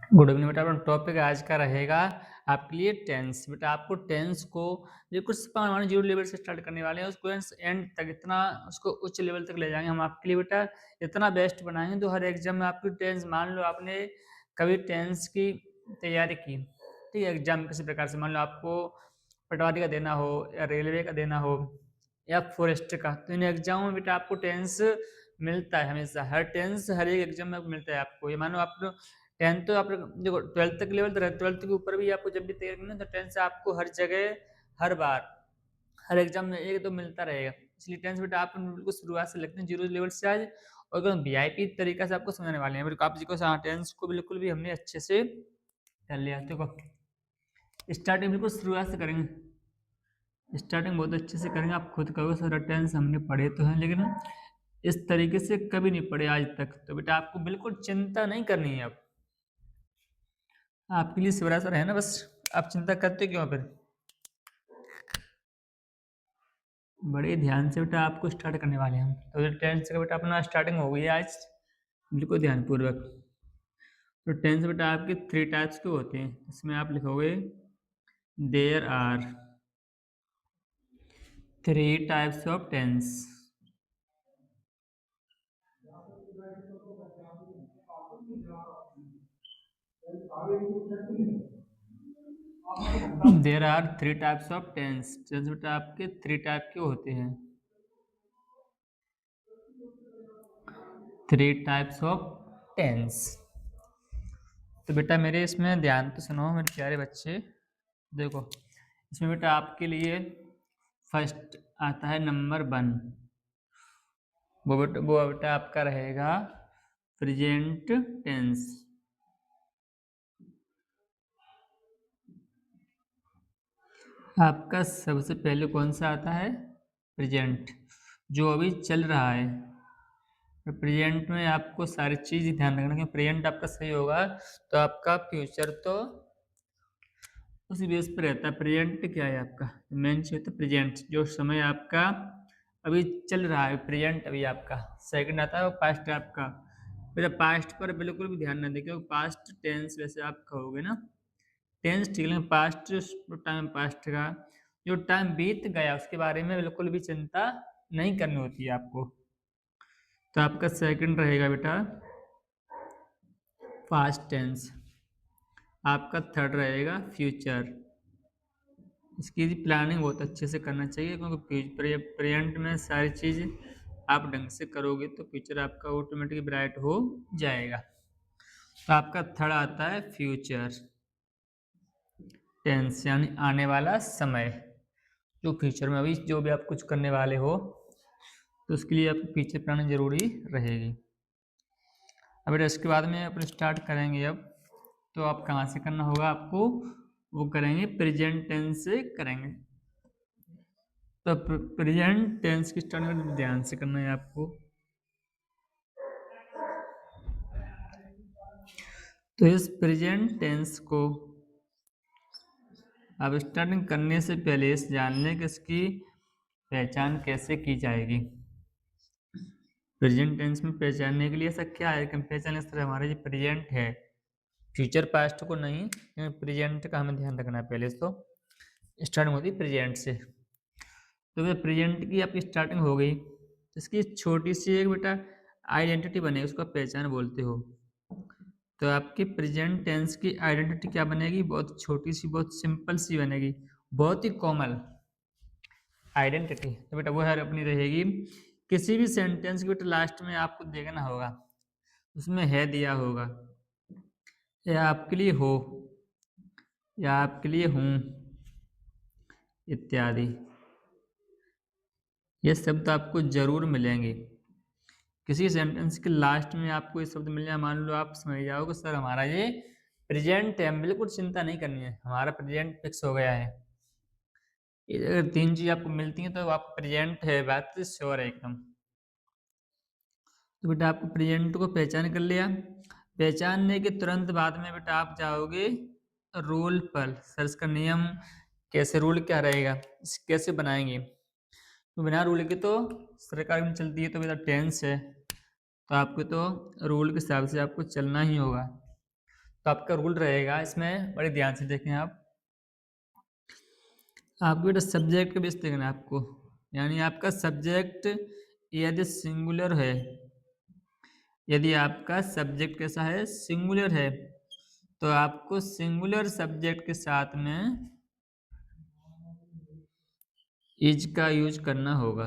Good evening बेटा। अपना topic आज का रहेगा आपके लिए टेंस। बेटा आपको टेंस को ये कुछ हमारे जीरो लेवल से स्टार्ट करने वाले हैं, उसको एंड तक इतना उसको उच्च लेवल तक ले जाएंगे हम आपके लिए। बेटा इतना बेस्ट बनाएंगे तो हर एग्जाम में आपकी टेंस, मान लो आपने कभी टेंस की तैयारी की, ठीक है, एग्जाम किसी प्रकार से, मान लो आपको पटवारी का देना हो या रेलवे का देना हो या फॉरेस्ट का, तो इन एग्जामों में बेटा आपको टेंस मिलता है हमेशा। हर टेंस हर एक एग्जाम में मिलता है आपको। ये मानो आप 10th तो आप देखो 12th तक लेवल, 12th के ऊपर भी आपको जब भी तैयारी करना है तो 10th से आपको हर जगह, हर बार, हर एग्जाम में एक तो मिलता रहेगा। इसलिए 10th बेटा आप बिल्कुल शुरुआत से लगते हैं जीरो लेवल से आज, और एकदम वीआईपी तरीका से आपको समझाने वाले हैं। आप जी को 10th को बिल्कुल भी हमने अच्छे से कर लिया। देखो स्टार्टिंग बिल्कुल शुरुआत से करेंगे, स्टार्टिंग बहुत अच्छे से करेंगे। आप खुद कहोगे सर टेंस हमने पढ़े तो हैं लेकिन इस तरीके से कभी नहीं पढ़े आज तक, तो बेटा आपको बिल्कुल चिंता नहीं करनी है। अब आपके लिए शिवराज सर है ना, बस आप चिंता करते क्यों फिर। बड़े ध्यान से बेटा आपको स्टार्ट करने वाले हैं हम। तो 10th से बेटा अपना स्टार्टिंग हो गई है आज, बिल्कुल ध्यानपूर्वक। तो 10th से बेटा आपके 3 टाइप्स के होते हैं। इसमें आप लिखोगे there are 3 types of tense. There are 3 types of tense. Tense बेटा आपके 3 टाइप के होते हैं। 3 टाइप्स ऑफ टेंस। तो बेटा मेरे इसमें ध्यान तो सुनो मेरे प्यारे बच्चे। देखो इसमें बेटा आपके लिए फर्स्ट आता है नंबर 1, वो बेटा आपका रहेगा प्रेजेंट टेंस। आपका सबसे पहले कौन सा आता है? प्रेजेंट, जो अभी चल रहा है। प्रेजेंट में आपको सारी चीज़ ध्यान रखना कि प्रेजेंट आपका सही होगा तो आपका फ्यूचर तो उसी बेस पर रहता है। प्रेजेंट क्या है आपका मेन चीज, तो प्रेजेंट जो समय आपका अभी चल रहा है, प्रेजेंट अभी आपका। सेकंड आता है वो पास्ट आपका। मेरा पास्ट पर बिल्कुल भी ध्यान ना दें क्योंकि पास्ट टेंस वैसे आप कहोगे ना, टेंस ठीक है, पास्ट टाइम पास्ट का जो टाइम बीत गया उसके बारे में बिल्कुल भी चिंता नहीं करनी होती है आपको। तो आपका सेकंड रहेगा बेटा पास्ट टेंस। आपका थर्ड रहेगा फ्यूचर। इसकी प्लानिंग बहुत अच्छे से करना चाहिए क्योंकि प्रेजेंट में सारी चीज़ आप ढंग से करोगे तो फ्यूचर आपका ऑटोमेटिक ब्राइट हो जाएगा। तो आपका थर्ड आता है फ्यूचर टेंस, यानी आने वाला समय। जो फ्यूचर में अभी जो भी आप कुछ करने वाले हो तो उसके लिए आपको फ्यूचर प्लानिंग जरूरी रहेगी। अब इसके बाद में अपन स्टार्ट करेंगे। अब तो आप कहाँ से करना होगा आपको, वो करेंगे प्रेजेंट टेंस से करेंगे। तो प्रेजेंट टेंस की स्टार्टिंग ध्यान से करना है आपको। तो इस प्रेजेंट टेंस को अब स्टार्टिंग करने से पहले इस जान लें कि इसकी पहचान कैसे की जाएगी। प्रेजेंट टेंस में पहचानने के लिए ऐसा क्या है कि पहचान इस तरह हमारा जो प्रेजेंट है, फ्यूचर पास्ट को नहीं, प्रेजेंट का हमें ध्यान रखना है पहले। तो स्टार्टिंग होती है प्रेजेंट से। तो फिर प्रेजेंट की आपकी स्टार्टिंग हो गई, इसकी छोटी सी एक बेटा आइडेंटिटी बनेगी, उसको पहचान बोलते हो। तो आपकी प्रेजेंट टेंस की आइडेंटिटी क्या बनेगी? बहुत छोटी सी, बहुत सिंपल सी बनेगी, बहुत ही कॉमन आइडेंटिटी। तो बेटा वो है अपनी रहेगी किसी भी सेंटेंस के बेटा लास्ट में आपको देखना होगा, उसमें है दिया होगा, या आपके लिए हो, या आपके लिए हूँ इत्यादि। ये शब्द आपको जरूर मिलेंगे किसी सेंटेंस के लास्ट में। आपको ये शब्द मिल जाए, मान लो आप समझ जाओगे सर हमारा ये प्रेजेंट है, बिल्कुल चिंता नहीं करनी है, हमारा प्रेजेंट फिक्स हो गया है। अगर 3 चीज आपको मिलती हैं तो आप प्रेजेंट है, बात तो श्योर है एकदम। तो बेटा आपको प्रेजेंट को पहचान कर लिया। पहचानने के तुरंत बाद में बेटा आप जाओगे रूल पर। सर्च का नियम कैसे, रूल क्या रहेगा, कैसे बनाएंगे। तो बिना रूल के तो सरकार भी नहीं चलती है। तो बेटा टेंस है तो आपको तो रूल के हिसाब से आपको चलना ही होगा। तो आपका रूल रहेगा इसमें, बड़े ध्यान से देखें आप। आपको बेटा सब्जेक्ट का बेस देखना है आपको, यानी आपका सब्जेक्ट यदि सिंगुलर है, यदि आपका सब्जेक्ट कैसा है, सिंगुलर है, तो आपको सिंगुलर सब्जेक्ट के साथ में इज का यूज करना होगा।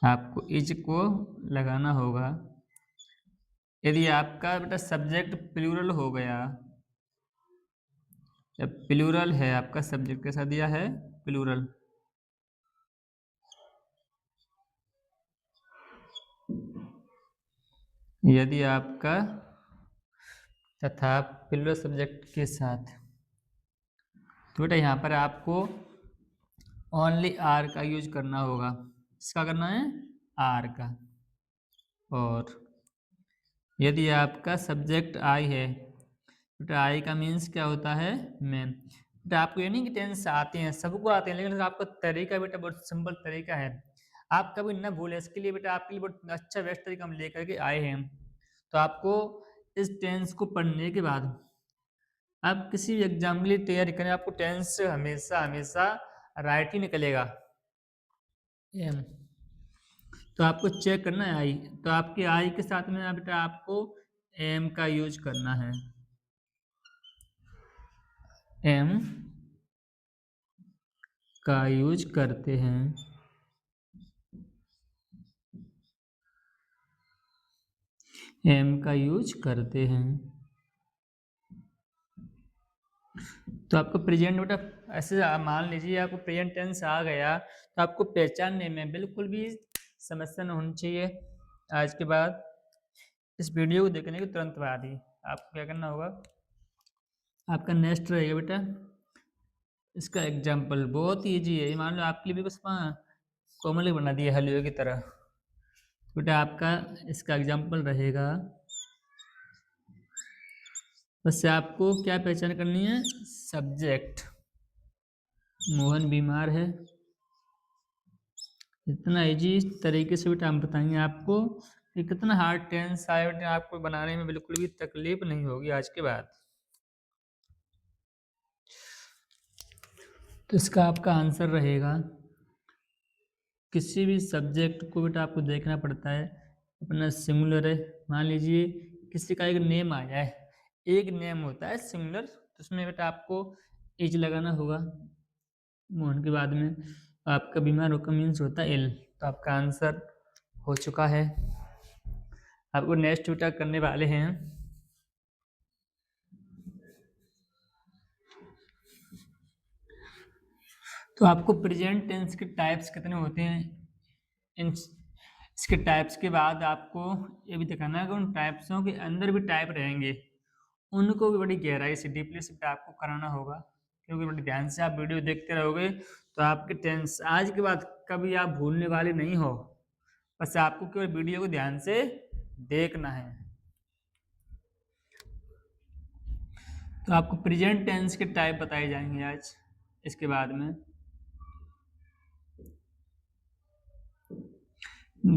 आपको इज को लगाना होगा। यदि आपका बेटा सब्जेक्ट प्लूरल हो गया, जब प्लूरल है, आपका सब्जेक्ट कैसा दिया है, प्लूरल, यदि आपका तथा प्लूरल सब्जेक्ट के साथ, तो बेटा यहाँ पर आपको ओनली आर का यूज करना होगा। इसका करना है, आर का। और यदि आपका सब्जेक्ट आई है, बेटा आई का मीन्स क्या होता है, मैं। बेटा आपको ये नहीं कि टेंस आते हैं, सबको आते हैं, लेकिन आपका तरीका बेटा बहुत सिंपल तरीका है, आप कभी न भूलें। इसके लिए बेटा आपके लिए बहुत अच्छा बेस्ट तरीका हम लेकर के आए हैं। तो आपको इस टेंस को पढ़ने के बाद आप किसी भी एग्जाम के लिए तैयारी करें, आपको टेंस हमेशा हमेशा राइट ही निकलेगा। एम, तो आपको चेक करना है आई, तो आपके आई के साथ में बेटा आपको एम का यूज करना है। एम का यूज करते हैं, एम का यूज करते हैं। तो आपको प्रेजेंट बेटा ऐसे मान लीजिए आपको प्रेजेंट टेंस आ गया, तो आपको पहचानने में बिल्कुल भी समस्या न होनी चाहिए। आज के बाद इस वीडियो को देखने के तुरंत बाद ही आपको क्या करना होगा, आपका नेक्स्ट रहेगा बेटा इसका एग्जाम्पल, बहुत ईजी है। मान लो आपके लिए भी कुछ कॉमनली बना दिया हलवे की तरह। बेटा आपका इसका एग्जाम्पल रहेगा, बस आपको क्या पहचान करनी है, सब्जेक्ट, मोहन बीमार है। इतना इजी तरीके से बेटा हम बताएंगे आपको कि कितना हार्ड टेंस आए, बेटा आपको बनाने में बिल्कुल भी तकलीफ नहीं होगी आज के बाद। तो इसका आपका आंसर रहेगा, किसी भी सब्जेक्ट को बेटा आपको देखना पड़ता है, अपना सिंगुलर है। मान लीजिए किसी का एक नेम आ जाए, एक नेम होता है सिंगुलर, तो उसमें बेटा आपको इज लगाना होगा। मोहन के बाद में आपका बीमार होकर मीन्स होता है एल। तो आपका आंसर हो चुका है। आपको नेक्स्ट बेटा करने वाले हैं, तो आपको प्रेजेंट टेंस के टाइप्स कितने होते हैं, इन इसके टाइप्स के बाद आपको ये भी दिखाना है कि उन टाइप्सों के अंदर भी टाइप रहेंगे, उनको भी बड़ी गहराई से डीपली से आपको कराना होगा। क्योंकि बड़ी ध्यान से आप वीडियो देखते रहोगे तो आपके टेंस आज के बाद कभी आप भूलने वाले नहीं हो। बस आपको केवल वीडियो को ध्यान से देखना है। तो आपको प्रेजेंट टेंस के टाइप बताए जाएंगे आज इसके बाद में।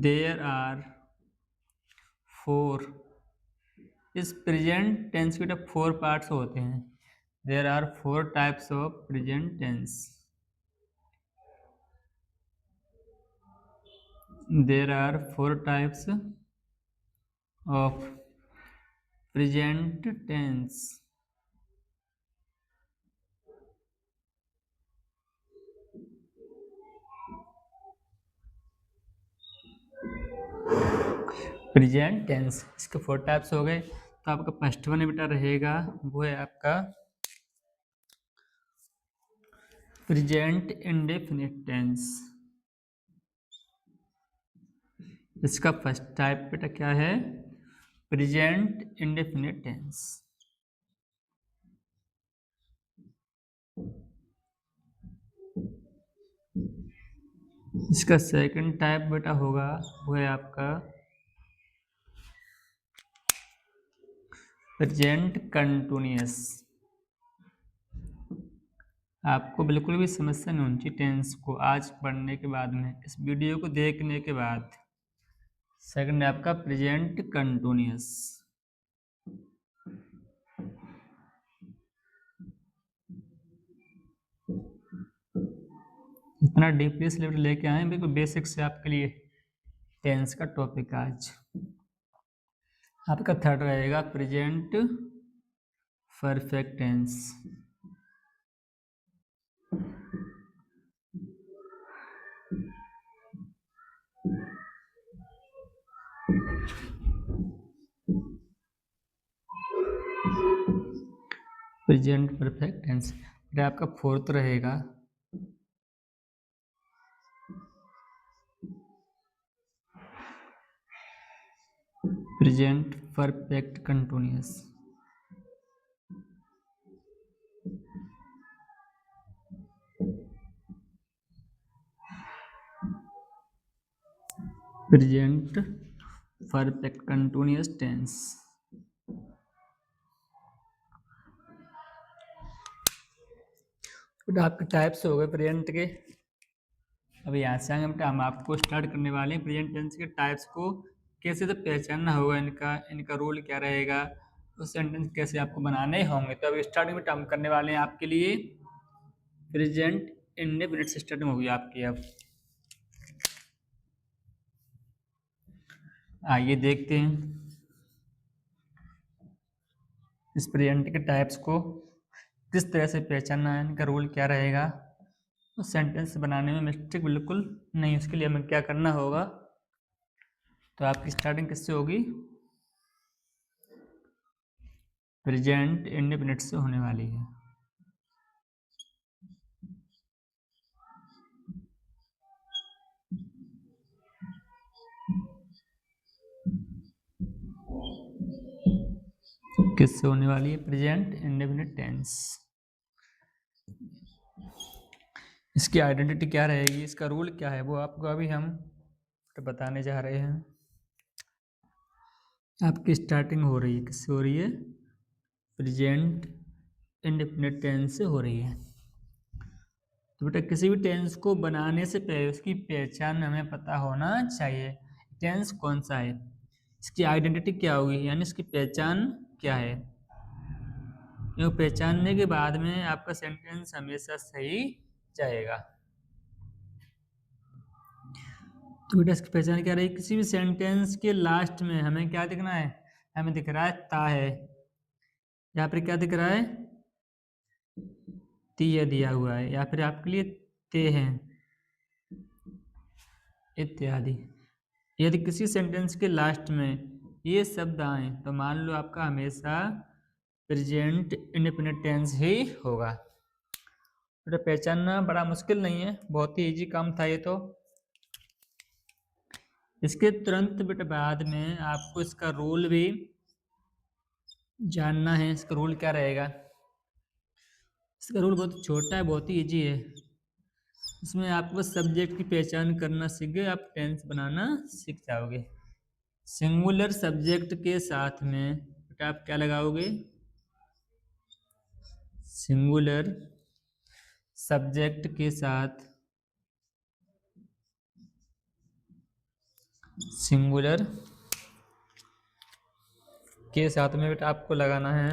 देयर आर 4, इस प्रेजेंट टेंस के 4 पार्ट्स होते हैं। There are 4 types of present tense. There are 4 types of present tense. Present tense इसके 4 टाइप्स हो गए। तो आपका फर्स्ट वन बेटा रहेगा, वो है आपका प्रेजेंट इंडेफिनिट टेंस। इसका फर्स्ट टाइप बेटा क्या है, प्रेजेंट इंडेफिनिट टेंस। इसका सेकंड टाइप बेटा होगा, वो है आपका प्रेजेंट कंटिन्यूअस। आपको बिल्कुल भी समस्या नहीं होनी चाहिए टेंस को आज पढ़ने के बाद में, इस वीडियो को देखने के बाद। सेकंड है आपका प्रेजेंट कंटिन्यूअस। इतना डीपली सिलेबस लेके आए बिल्कुल बेसिक से आपके लिए टेंस का टॉपिक आज। आपका थर्ड रहेगा present perfect tense. Present perfect tense फिर आपका फोर्थ रहेगा present perfect continuous. Present perfect continuous tense. आपके टाइप्स हो गए प्रेजेंट के। अब यहाँ से आगे बेटा हम आपको स्टार्ट करने वाले हैं प्रेजेंट टेंस के टाइप्स को कैसे तो पहचानना होगा, इनका रोल क्या रहेगा, उस सेंटेंस कैसे आपको बनाने होंगे। तो अभी स्टार्टिंग में हम करने वाले हैं आपके लिए प्रेजेंट इंडेफिनिट से स्टार्टिंग होगी आपकी। अब आइए देखते हैं इस प्रेजेंट के टाइप्स को किस तरह से पहचानना है, इनका रोल क्या रहेगा। उस सेंटेंस बनाने में मिस्टेक बिल्कुल नहीं, उसके लिए हमें क्या करना होगा। तो आपकी स्टार्टिंग किससे होगी, प्रेजेंट इंडेफिनिट से होने वाली है। किससे होने वाली है, प्रेजेंट इंडेफिनिट टेंस। इसकी आइडेंटिटी क्या रहेगी, इसका रूल क्या है, वो आपको अभी हम बताने जा रहे हैं। आपकी स्टार्टिंग हो रही है किससे हो रही है, प्रेजेंट इंडेफिनिट टेंस से हो रही है। तो बेटा किसी भी टेंस को बनाने से पहले उसकी पहचान हमें पता होना चाहिए, टेंस कौन सा है, इसकी आइडेंटिटी क्या होगी, यानी इसकी पहचान क्या है। ये पहचानने के बाद में आपका सेंटेंस हमेशा सही जाएगा। तो बेटा इसकी पहचान क्या रही, किसी भी सेंटेंस के लास्ट में हमें क्या दिखना है, हमें दिख रहा है ता है, यहाँ पर क्या दिख रहा है, तिया दिया हुआ है, या फिर आपके लिए ते हैं इत्यादि। यदि किसी सेंटेंस के लास्ट में ये शब्द आए तो मान लो आपका हमेशा प्रेजेंट इंडेफिनिट टेंस ही होगा। बेटा पहचानना बड़ा मुश्किल नहीं है, बहुत ही इजी काम था ये। तो इसके तुरंत बेटा बाद में आपको इसका रूल भी जानना है। इसका रूल क्या रहेगा, इसका रूल बहुत छोटा है, बहुत ही इजी है। इसमें आपको बस सब्जेक्ट की पहचान करना सीख गए, आप टेंस बनाना सीख जाओगे। सिंगुलर सब्जेक्ट के साथ में बेटा आप क्या लगाओगे, सिंगुलर सब्जेक्ट के साथ सिंगुलर के साथ में बेटा आपको लगाना है,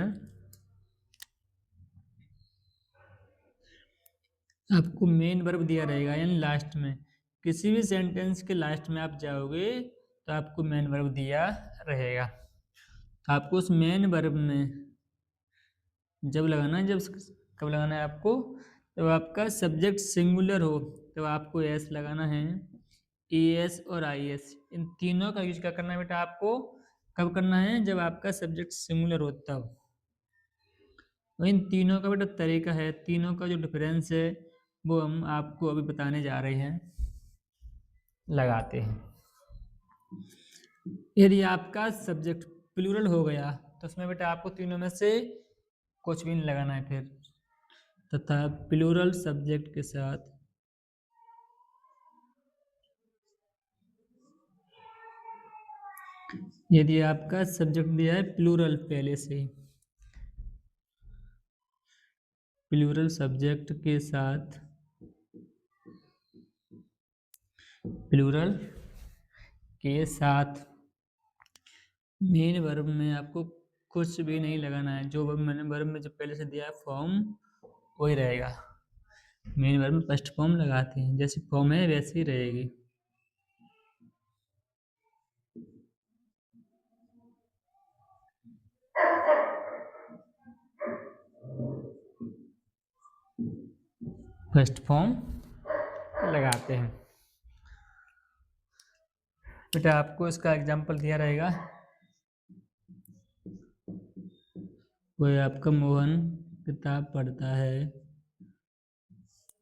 आपको मेन वर्ब दिया रहेगा, यानी लास्ट में किसी भी सेंटेंस के लास्ट में आप जाओगे तो आपको मेन वर्ब दिया रहेगा। तो आपको उस मेन वर्ब में जब लगाना है, जब कब लगाना है आपको, जब आपका सब्जेक्ट सिंगुलर हो तो आपको एस लगाना है, ई एस और आई एस, इन तीनों का यूज क्या करना है बेटा आपको, कब करना है, जब आपका सब्जेक्ट सिंगुलर हो तब। इन तीनों का बेटा तरीका है, तीनों का जो डिफरेंस है वो हम आपको अभी बताने जा रहे हैं, लगाते हैं। यदि आपका सब्जेक्ट प्लूरल हो गया तो उसमें बेटा आपको तीनों में से कुछ भी नहीं लगाना है फिर, तथा प्लूरल सब्जेक्ट के साथ यदि आपका सब्जेक्ट दिया है प्लूरल पहले से ही, प्लूरल सब्जेक्ट के साथ मेन वर्ब में आपको कुछ भी नहीं लगाना है। जो मैंने वर्ब में जो पहले से दिया है फॉर्म वही रहेगा। मेन वर्ब में फर्स्ट फॉर्म लगाते हैं, जैसी फॉर्म है वैसी ही रहेगी। फर्स्ट फॉर्म लगाते हैं। बेटा आपको इसका एग्जाम्पल दिया रहेगा, कोई आपका मोहन किताब पढ़ता है,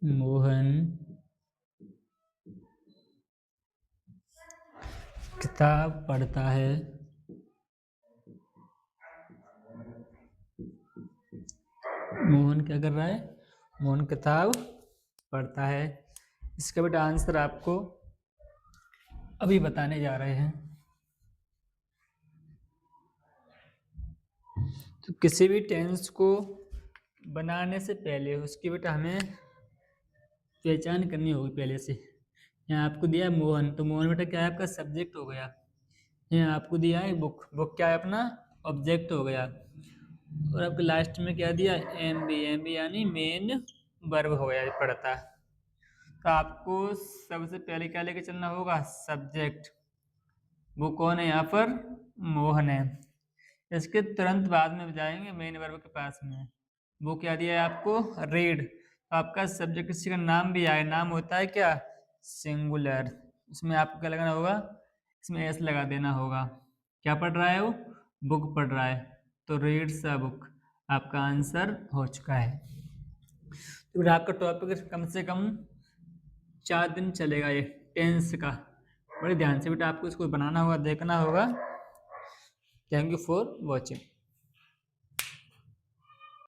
मोहन किताब पढ़ता है, मोहन क्या कर रहा है, मोहन किताब पढ़ता है। इसका बेटा आंसर आपको अभी बताने जा रहे हैं। तो किसी भी टेंस को बनाने से पहले उसकी बेटा हमें पहचान करनी होगी पहले से। यहाँ आपको दिया है मोहन, तो मोहन बेटा क्या है, आपका सब्जेक्ट हो गया। यहाँ आपको दिया है बुक, बुक क्या है, अपना ऑब्जेक्ट हो गया। और आपको लास्ट में क्या दिया, एम बी यानी मेन वर्ब हो गया, पढ़ता। तो आपको सबसे पहले क्या लेके चलना होगा, सब्जेक्ट। वो कौन है यहाँ पर, मोहन है। इसके तुरंत बाद में जाएंगे मेन वर्ब के पास में, वो क्या दिया है आपको, रीड। तो आपका सब्जेक्ट किसी का नाम भी आए, नाम होता है क्या, सिंगुलर। उसमें आपको क्या लगाना होगा, इसमें एस लगा देना होगा। क्या पढ़ रहा है वो, बुक पढ़ रहा है, तो रीड्स अ बुक। आपका आंसर हो चुका है। तो बेटा आपका टॉपिक कम से कम 4 दिन चलेगा ये टेंस का। बड़े ध्यान से बेटा आपको इसको बनाना होगा, देखना होगा। Thank you for watching.